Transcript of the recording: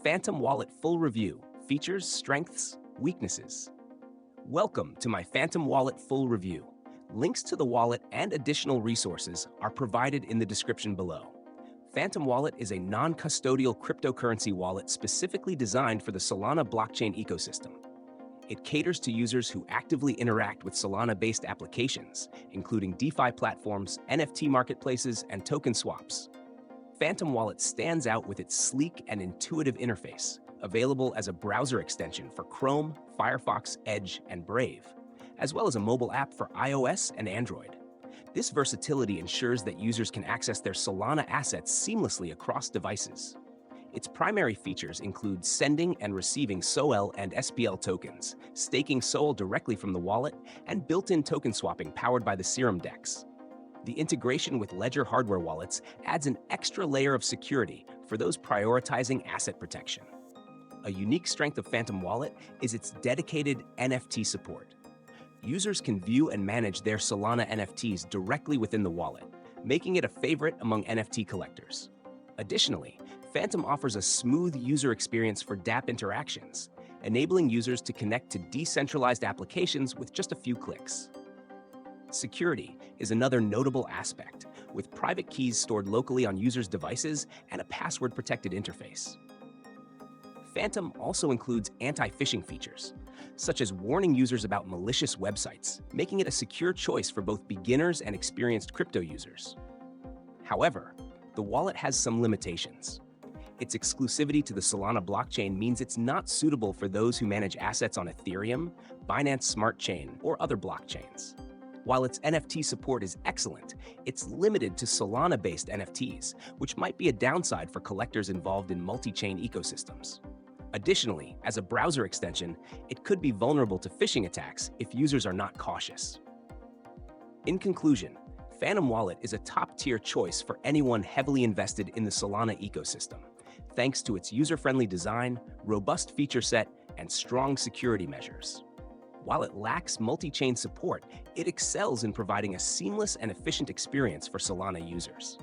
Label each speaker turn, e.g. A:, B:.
A: Phantom Wallet Full Review: Features, Strengths, Weaknesses. Welcome to my Phantom Wallet Full Review. Links to the wallet and additional resources are provided in the description below. Phantom Wallet is a non-custodial cryptocurrency wallet specifically designed for the Solana blockchain ecosystem. It caters to users who actively interact with Solana-based applications, including DeFi platforms, NFT marketplaces, and token swaps. Phantom Wallet stands out with its sleek and intuitive interface, available as a browser extension for Chrome, Firefox, Edge, and Brave, as well as a mobile app for iOS and Android. This versatility ensures that users can access their Solana assets seamlessly across devices. Its primary features include sending and receiving SOL and SPL tokens, staking SOL directly from the wallet, and built-in token swapping powered by the Serum DEX. The integration with Ledger hardware wallets adds an extra layer of security for those prioritizing asset protection. A unique strength of Phantom Wallet is its dedicated NFT support. Users can view and manage their Solana NFTs directly within the wallet, making it a favorite among NFT collectors. Additionally, Phantom offers a smooth user experience for dApp interactions, enabling users to connect to decentralized applications with just a few clicks. Security is another notable aspect, with private keys stored locally on users' devices and a password-protected interface. Phantom also includes anti-phishing features, such as warning users about malicious websites, making it a secure choice for both beginners and experienced crypto users. However, the wallet has some limitations. Its exclusivity to the Solana blockchain means it's not suitable for those who manage assets on Ethereum, Binance Smart Chain, or other blockchains. While its NFT support is excellent, it's limited to Solana-based NFTs, which might be a downside for collectors involved in multi-chain ecosystems. Additionally, as a browser extension, it could be vulnerable to phishing attacks if users are not cautious. In conclusion, Phantom Wallet is a top-tier choice for anyone heavily invested in the Solana ecosystem, thanks to its user-friendly design, robust feature set, and strong security measures. While it lacks multi-chain support, it excels in providing a seamless and efficient experience for Solana users.